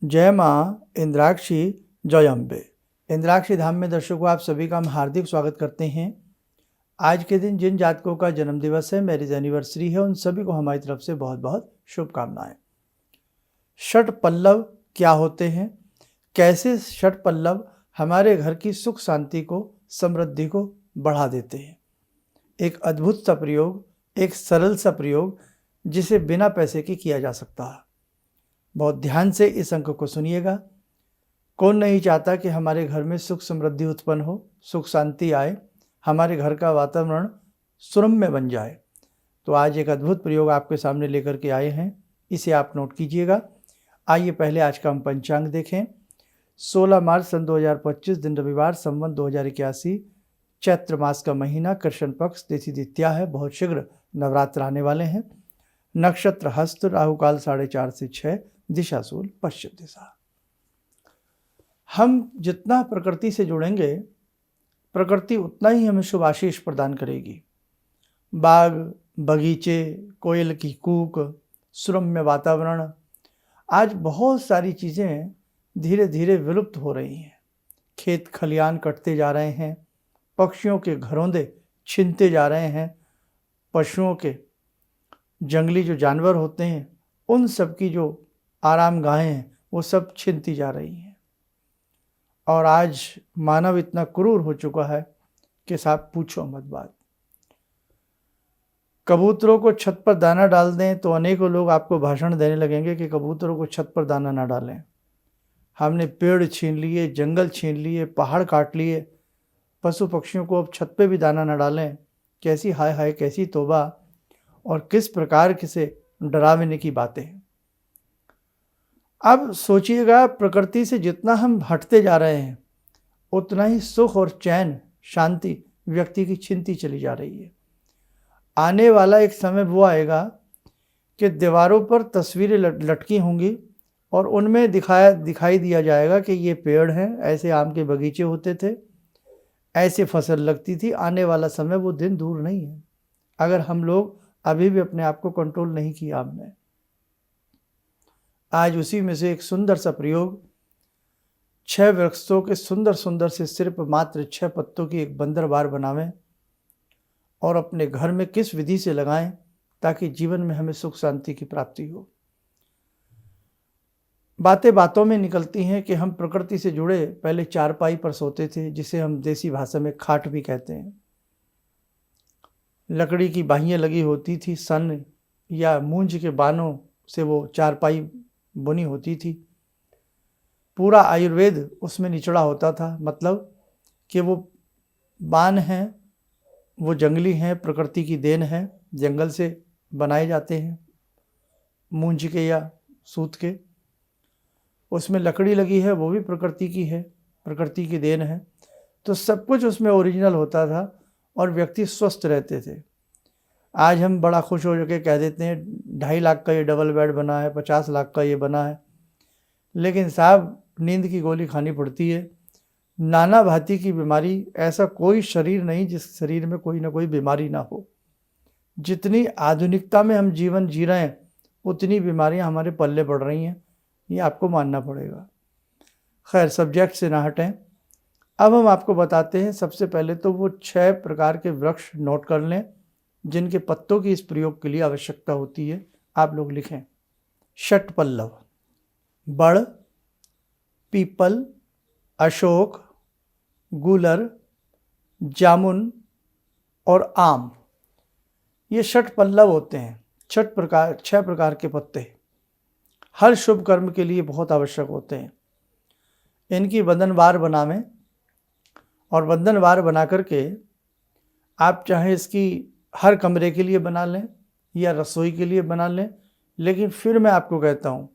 जय माँ इंद्राक्षी जय अम्बे। इंद्राक्षी धाम में दर्शकों आप सभी का हम हार्दिक स्वागत करते हैं। आज के दिन जिन जातकों का जन्म दिवस है, मैरिज एनिवर्सरी है, उन सभी को हमारी तरफ से बहुत बहुत शुभकामनाएं। षट पल्लव क्या होते हैं, कैसे षट पल्लव हमारे घर की सुख शांति को, समृद्धि को बढ़ा देते हैं। एक अद्भुत सा प्रयोग, एक सरल सा प्रयोग जिसे बिना पैसे के किया जा सकता है। बहुत ध्यान से इस अंक को सुनिएगा। कौन नहीं चाहता कि हमारे घर में सुख समृद्धि उत्पन्न हो, सुख शांति आए, हमारे घर का वातावरण सुरम्य बन जाए। तो आज एक अद्भुत प्रयोग आपके सामने लेकर के आए हैं, इसे आप नोट कीजिएगा। आइए पहले आज का हम पंचांग देखें। 16 मार्च सन 2025 दिन रविवार, संवत 2081, चैत्र मास का महीना, कृष्ण पक्ष, तिथि द्वितीया है। बहुत शीघ्र नवरात्र आने वाले हैं। नक्षत्र हस्त, राहुकाल 4:30 से 6, दिशा सूल पश्चिम दिशा। हम जितना प्रकृति से जुड़ेंगे, प्रकृति उतना ही हमें शुभ आशीष प्रदान करेगी। बाग बगीचे, कोयल की कूक, सुरम्य वातावरण, आज बहुत सारी चीज़ें धीरे धीरे विलुप्त हो रही हैं। खेत खलियान कटते जा रहे हैं, पक्षियों के घरौंदे छिनते जा रहे हैं, पशुओं के, जंगली जो जानवर होते हैं उन सब की जो आराम गाहें हैं वो सब छिनती जा रही हैं। और आज मानव इतना क्रूर हो चुका है कि साहब पूछो मत बात। कबूतरों को छत पर दाना डाल दें तो अनेकों लोग आपको भाषण देने लगेंगे कि कबूतरों को छत पर दाना ना डालें। हमने पेड़ छीन लिए, जंगल छीन लिए, पहाड़ काट लिए, पशु पक्षियों को अब छत पे भी दाना ना डालें। कैसी हाय हाय, कैसी तौबा, और किस प्रकार से डरावने की बातें हैं। अब सोचिएगा, प्रकृति से जितना हम हटते जा रहे हैं उतना ही सुख और चैन, शांति व्यक्ति की छिनती चली जा रही है। आने वाला एक समय वो आएगा कि दीवारों पर तस्वीरें लटकी होंगी और उनमें दिखाई दिया जाएगा कि ये पेड़ हैं, ऐसे आम के बगीचे होते थे, ऐसे फसल लगती थी। आने वाला समय वो दिन दूर नहीं है, अगर हम लोग अभी भी अपने आप को कंट्रोल नहीं किया हमने। आज उसी में से एक सुंदर सा प्रयोग, 6 वृक्षों के सुंदर सुंदर से सिर्फ मात्र 6 पत्तों की एक बंदरबार बनावें और अपने घर में किस विधि से लगाएं ताकि जीवन में हमें सुख शांति की प्राप्ति हो। बातें बातों में निकलती हैं कि हम प्रकृति से जुड़े पहले चारपाई पर सोते थे, जिसे हम देसी भाषा में खाट भी कहते हैं। लकड़ी की बाहियाँ लगी होती थी, सन या मूंज के बानों से वो चारपाई बुनी होती थी। पूरा आयुर्वेद उसमें निचड़ा होता था, मतलब कि वो बान हैं, वो जंगली हैं, प्रकृति की देन है, जंगल से बनाए जाते हैं, मूंज के या सूत के। उसमें लकड़ी लगी है, वो भी प्रकृति की है, प्रकृति की देन है। तो सब कुछ उसमें ओरिजिनल होता था और व्यक्ति स्वस्थ रहते थे। आज हम बड़ा खुश हो के कह देते हैं 2.5 लाख का ये डबल बेड बना है, 50 लाख का ये बना है, लेकिन साहब नींद की गोली खानी पड़ती है। नाना भांति की बीमारी, ऐसा कोई शरीर नहीं जिस शरीर में कोई ना कोई बीमारी ना हो। जितनी आधुनिकता में हम जीवन जी रहे हैं उतनी बीमारियां हमारे पल्ले पड़ रही हैं, ये आपको मानना पड़ेगा। खैर, सब्जेक्ट से ना हटें। अब हम आपको बताते हैं, सबसे पहले तो वो 6 प्रकार के वृक्ष नोट कर लें जिनके पत्तों की इस प्रयोग के लिए आवश्यकता होती है। आप लोग लिखें। षट पल्लव: बड़, पीपल, अशोक, गूलर, जामुन और आम। ये षट पल्लव होते हैं। 6 प्रकार के पत्ते हर शुभ कर्म के लिए बहुत आवश्यक होते हैं। इनकी बंधनवार बनावें और बंधनवार बना करके आप चाहे इसकी हर कमरे के लिए बना लें या रसोई के लिए बना लें, लेकिन फिर मैं आपको कहता हूँ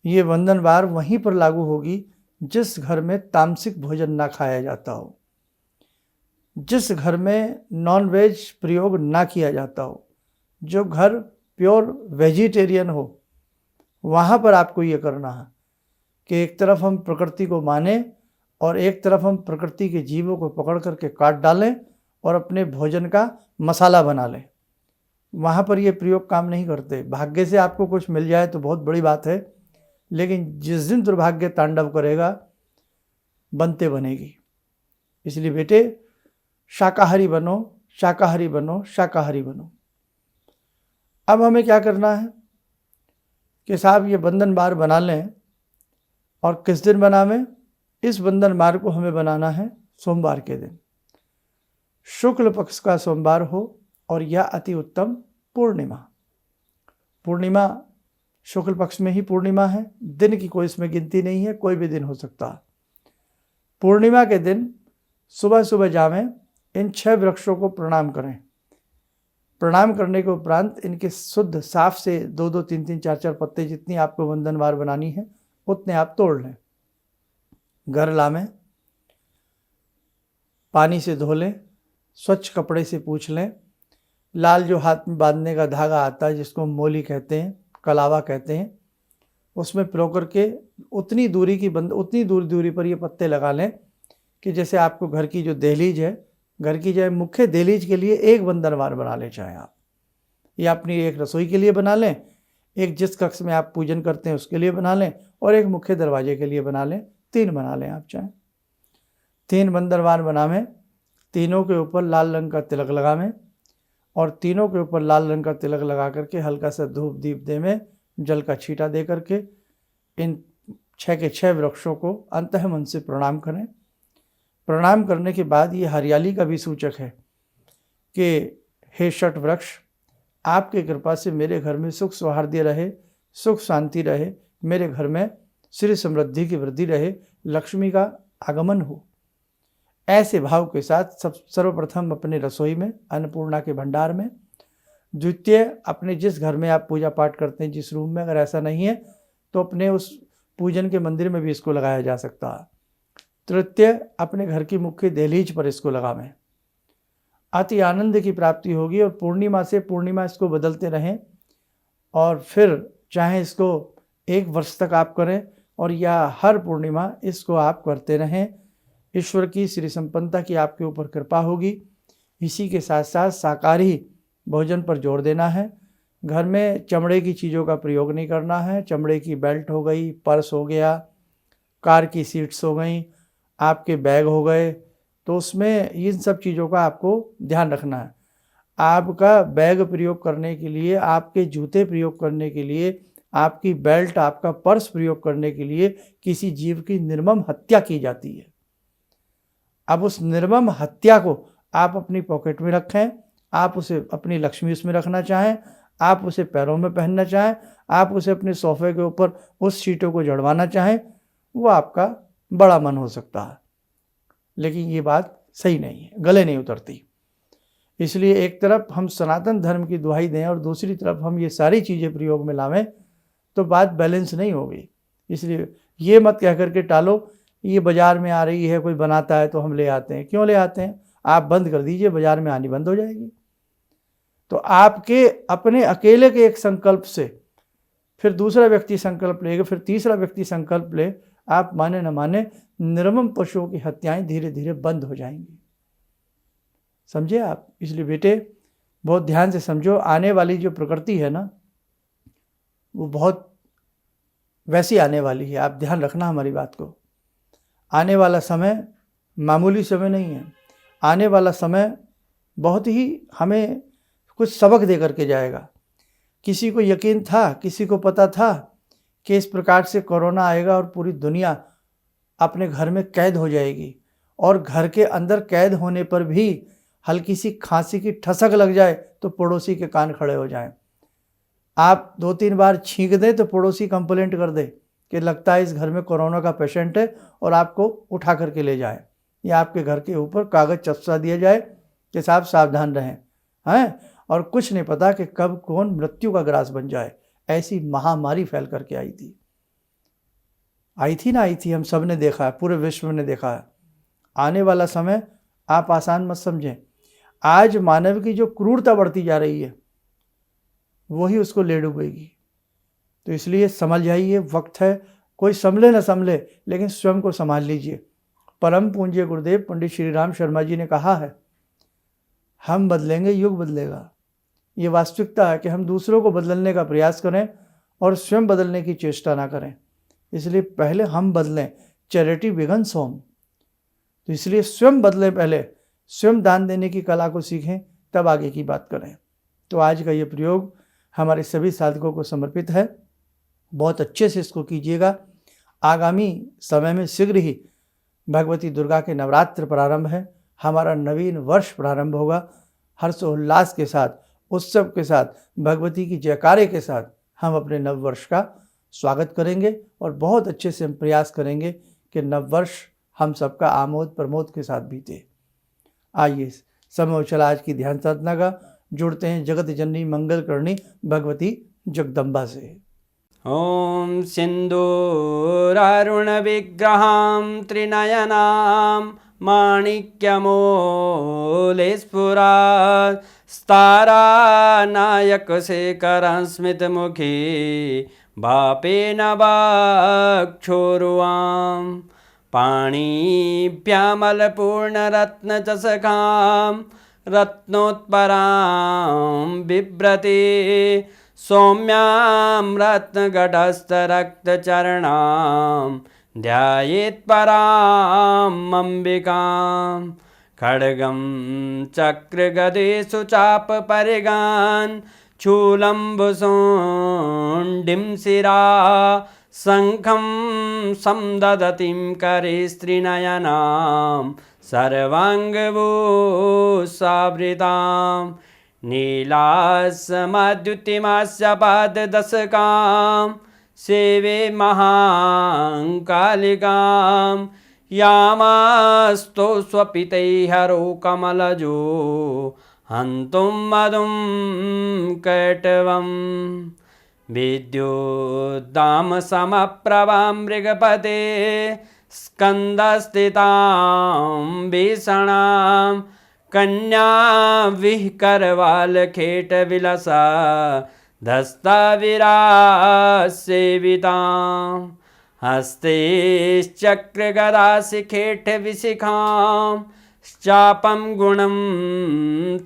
ये बंधनवार वहीं पर लागू होगी जिस घर में तामसिक भोजन ना खाया जाता हो, जिस घर में नॉन वेज प्रयोग ना किया जाता हो, जो घर प्योर वेजिटेरियन हो, वहाँ पर आपको ये करना है कि एक तरफ हम प्रकृति को माने और एक तरफ हम प्रकृति के जीवों को पकड़ करके काट डालें और अपने भोजन का मसाला बना लें। वहाँ पर ये प्रयोग काम नहीं करते। भाग्य से आपको कुछ मिल जाए तो बहुत बड़ी बात है, लेकिन जिस दिन दुर्भाग्य तांडव करेगा बनते बनेगी। इसलिए बेटे शाकाहारी बनो, शाकाहारी बनो, शाकाहारी बनो। अब हमें क्या करना है कि साहब ये बंधन बार बना लें, और किस दिन बनावें? इस बंधन बार को हमें बनाना है सोमवार के दिन, शुक्ल पक्ष का सोमवार हो, और यह अति उत्तम पूर्णिमा। पूर्णिमा शुक्ल पक्ष में ही पूर्णिमा है, दिन की कोई इसमें गिनती नहीं है, कोई भी दिन हो सकता है। पूर्णिमा के दिन सुबह सुबह जावें, इन 6 वृक्षों को प्रणाम करें। प्रणाम करने के उपरांत इनके शुद्ध साफ से 2-2, 3-3, 4-4 पत्ते जितनी आपको बंधनवार बनानी है उतने आप तोड़ लें। घर लावें, पानी से धो लें, स्वच्छ कपड़े से पूछ लें, लाल जो हाथ में बांधने का धागा आता है जिसको मोली कहते हैं, कलावा कहते हैं, उसमें पिरो करके उतनी दूरी पर ये पत्ते लगा लें कि जैसे आपको घर की जो दहलीज है, घर की जो मुख्य दहलीज के लिए एक बंधनवार बना लें चाहें आप, या अपनी एक रसोई के लिए बना लें, एक जिस कक्ष में आप पूजन करते हैं उसके लिए बना लें, और एक मुख्य दरवाजे के लिए बना लें। 3 बना लें आप चाहें। 3 बंधनवार बनावें, तीनों के ऊपर लाल रंग का तिलक लगावें, और तीनों के ऊपर लाल रंग का तिलक लगा करके हल्का सा धूप दीप दे में जल का छींटा दे करके इन 6 के 6 वृक्षों को अंतः मन से प्रणाम करें। प्रणाम करने के बाद ये हरियाली का भी सूचक है कि हे षट वृक्ष, आपकी कृपा से मेरे घर में सुख सौहार्द्य रहे, सुख शांति रहे, मेरे घर में श्री समृद्धि की वृद्धि रहे, लक्ष्मी का आगमन हो। ऐसे भाव के साथ सर्वप्रथम अपने रसोई में, अन्नपूर्णा के भंडार में, द्वितीय अपने जिस घर में आप पूजा पाठ करते हैं, जिस रूम में, अगर ऐसा नहीं है तो अपने उस पूजन के मंदिर में भी इसको लगाया जा सकता है। तृतीय अपने घर की मुख्य दहलीज पर इसको लगावें। अति आनंद की प्राप्ति होगी, और पूर्णिमा से पूर्णिमा इसको बदलते रहें, और फिर चाहे इसको 1 वर्ष तक आप करें, और या हर पूर्णिमा इसको आप करते रहें। ईश्वर की श्री संपन्नता की आपके ऊपर कृपा होगी। इसी के साथ साथ शाकाहारी भोजन पर जोर देना है। घर में चमड़े की चीज़ों का प्रयोग नहीं करना है। चमड़े की बेल्ट हो गई, पर्स हो गया, कार की सीट्स हो गई, आपके बैग हो गए, तो उसमें इन सब चीज़ों का आपको ध्यान रखना है। आपका बैग प्रयोग करने के लिए, आपके जूते प्रयोग करने के लिए, आपकी बेल्ट, आपका पर्स प्रयोग करने के लिए किसी जीव की निर्मम हत्या की जाती है। अब उस निर्मम हत्या को आप अपनी पॉकेट में रखें, आप उसे अपनी लक्ष्मी उसमें रखना चाहें, आप उसे पैरों में पहनना चाहें, आप उसे अपने सोफे के ऊपर उस सीटों को जड़वाना चाहें, वो आपका बड़ा मन हो सकता है, लेकिन ये बात सही नहीं है, गले नहीं उतरती। इसलिए एक तरफ हम सनातन धर्म की दुहाई दें और दूसरी तरफ हम ये सारी चीज़ें प्रयोग में लावें तो बात बैलेंस नहीं होगी। इसलिए ये मत कह करके टालो, ये बाज़ार में आ रही है, कोई बनाता है तो हम ले आते हैं। क्यों ले आते हैं? आप बंद कर दीजिए, बाज़ार में आनी बंद हो जाएगी। तो आपके अपने अकेले के एक संकल्प से फिर दूसरा व्यक्ति संकल्प लेगा, फिर तीसरा व्यक्ति संकल्प ले, आप माने न माने निर्मम पशुओं की हत्याएं धीरे धीरे बंद हो जाएंगी। समझे आप? इसलिए बेटे बहुत ध्यान से समझो, आने वाली जो प्रकृति है ना, वो बहुत वैसी आने वाली है। आप ध्यान रखना हमारी बात को। आने वाला समय मामूली समय नहीं है। आने वाला समय बहुत ही हमें कुछ सबक दे करके जाएगा। किसी को यकीन था, किसी को पता था कि इस प्रकार से कोरोना आएगा और पूरी दुनिया अपने घर में कैद हो जाएगी, और घर के अंदर कैद होने पर भी हल्की सी खांसी की ठसक लग जाए तो पड़ोसी के कान खड़े हो जाएं। आप 2-3 बार छींक दें तो पड़ोसी कंप्लेंट कर दे कि लगता है इस घर में कोरोना का पेशेंट है, और आपको उठा करके ले जाए, या आपके घर के ऊपर कागज़ चस्पा दिया जाए कि साहब सावधान रहें, हैं। और कुछ नहीं पता कि कब कौन मृत्यु का ग्रास बन जाए। ऐसी महामारी फैल करके आई थी ना, आई थी, हम सब ने देखा है, पूरे विश्व ने देखा है। आने वाला समय आप आसान मत समझें। आज मानव की जो क्रूरता बढ़ती जा रही है वही उसको ले डूबेगी। तो इसलिए समझ जाइए, वक्त है, कोई संभले न संभले लेकिन स्वयं को संभाल लीजिए। परम पूज्य गुरुदेव पंडित श्री राम शर्मा जी ने कहा है, हम बदलेंगे युग बदलेगा। ये वास्तविकता है कि हम दूसरों को बदलने का प्रयास करें और स्वयं बदलने की चेष्टा ना करें। इसलिए पहले हम बदलें, चैरिटी बिगन्स होम। तो इसलिए स्वयं बदलें, पहले स्वयं दान देने की कला को सीखें, तब आगे की बात करें। तो आज का ये प्रयोग हमारे सभी साधकों को समर्पित है। बहुत अच्छे से इसको कीजिएगा। आगामी समय में शीघ्र ही भगवती दुर्गा के नवरात्र प्रारंभ है, हमारा नवीन वर्ष प्रारंभ होगा। हर्षोल्लास के साथ, उत्सव के साथ, भगवती की जयकारे के साथ हम अपने नववर्ष का स्वागत करेंगे और बहुत अच्छे से हम प्रयास करेंगे कि नववर्ष हम सबका आमोद प्रमोद के साथ बीते। आइए समय हो चला आज की ध्यान साधना का, जुड़ते हैं जगत जननी मंगल करणी भगवती जगदम्बा से। ॐ सिन्दूरारुणविग्रहां त्रिनयनां माणिक्यमूलस्फुरात् स्तारानायकशेखरं स्मितमुखी वापेन वक्षोरुवां पाणिभ्यामलपूर्णरत्नचषकां रत्नोत्परां बिभ्रति सौम्यां रत्नगटस्थरक्तचरणां ध्यायेत् पराम् अम्बिकां खड्गं चक्रगदेषु चापपरिगान् शूलम्बुशुण्डिं शिरा शङ्खं संदधतीं करे स्त्रीनयनां सर्वाङ्गभूषावृतां नीलासमद्युतिमास्य पाददशकां सेवे महाकालिकां यामास्तो स्वपितैहरो कमलजो हन्तुं मधुं कैटवं विद्युद्दामसमप्रभां मृगपते स्कन्दस्थितां भीषणां कन्या विहकरवालखेटविलसा धस्ताविरासेवितां हस्तैश्चक्रगदाशिखेटविशिखां चापं गुणं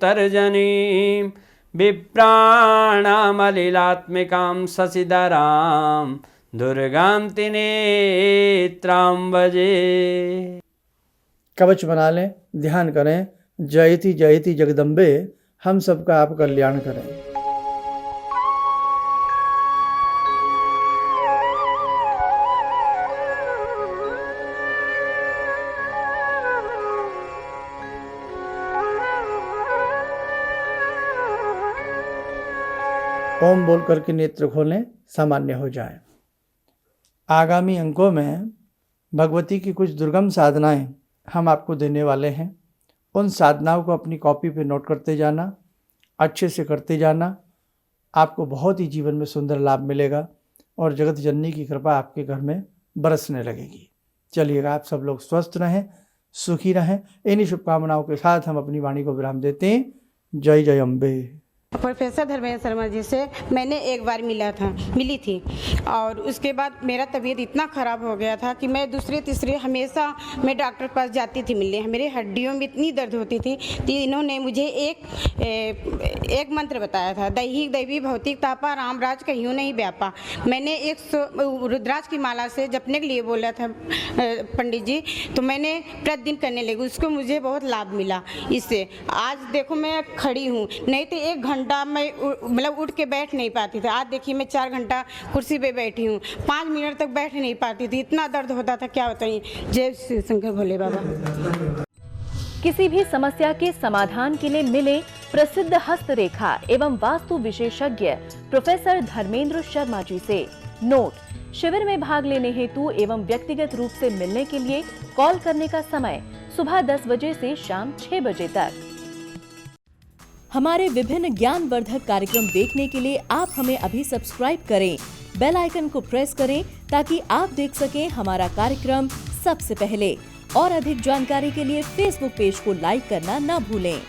तर्जनीं विप्राणामलिलात्मिकां शशिधरां दुर्गां त्रिनेत्रां भजे। कवच बना लें, ध्यान करें। जयति जयति जगदम्बे, हम सबका आप कल्याण करें। ओम बोल करके नेत्र खोलें, सामान्य हो जाए। आगामी अंकों में भगवती की कुछ दुर्गम साधनाएं हम आपको देने वाले हैं। उन साधनाओं को अपनी कॉपी पे नोट करते जाना, अच्छे से करते जाना। आपको बहुत ही जीवन में सुंदर लाभ मिलेगा और जगत जननी की कृपा आपके घर में बरसने लगेगी। चलिएगा, आप सब लोग स्वस्थ रहें, सुखी रहें। इन्हीं शुभकामनाओं के साथ हम अपनी वाणी को विराम देते हैं। जय जय अम्बे। प्रोफेसर धर्मेंद्र शर्मा जी से मैंने एक बार मिली थी और उसके बाद मेरा तबीयत इतना ख़राब हो गया था कि मैं दूसरे तीसरे हमेशा मैं डॉक्टर के पास जाती थी मिलने। मेरे हड्डियों में इतनी दर्द होती थी तो इन्होंने मुझे एक मंत्र बताया था, दैहिक दैवी भौतिक तापा रामराज कहियो नहीं व्यापा। मैंने एक रुद्राज की माला से जपने के लिए बोला था पंडित जी, तो मैंने प्रतिदिन करने लगी। उसको मुझे बहुत लाभ मिला इससे। आज देखो मैं खड़ी हूँ, नहीं तो 1 घंटा मैं मतलब उठ के बैठ नहीं पाती थी। आज देखिए मैं 4 घंटा कुर्सी पे बैठी हूँ, 5 मिनट तक बैठ नहीं पाती थी, इतना दर्द होता था क्या बताइए। जय श्री शंकर भोले बाबा। किसी भी समस्या के समाधान के लिए मिले प्रसिद्ध हस्तरेखा एवं वास्तु विशेषज्ञ प्रोफेसर धर्मेंद्र शर्मा जी से। नोट: शिविर में भाग लेने हेतु एवं व्यक्तिगत रूप से मिलने के लिए कॉल करने का समय सुबह 10 बजे से शाम 6 बजे तक। हमारे विभिन्न ज्ञानवर्धक कार्यक्रम देखने के लिए आप हमें अभी सब्सक्राइब करें, बेल आइकन को प्रेस करें ताकि आप देख सकें हमारा कार्यक्रम सबसे पहले। और अधिक जानकारी के लिए फेसबुक पेज को लाइक करना न भूलें।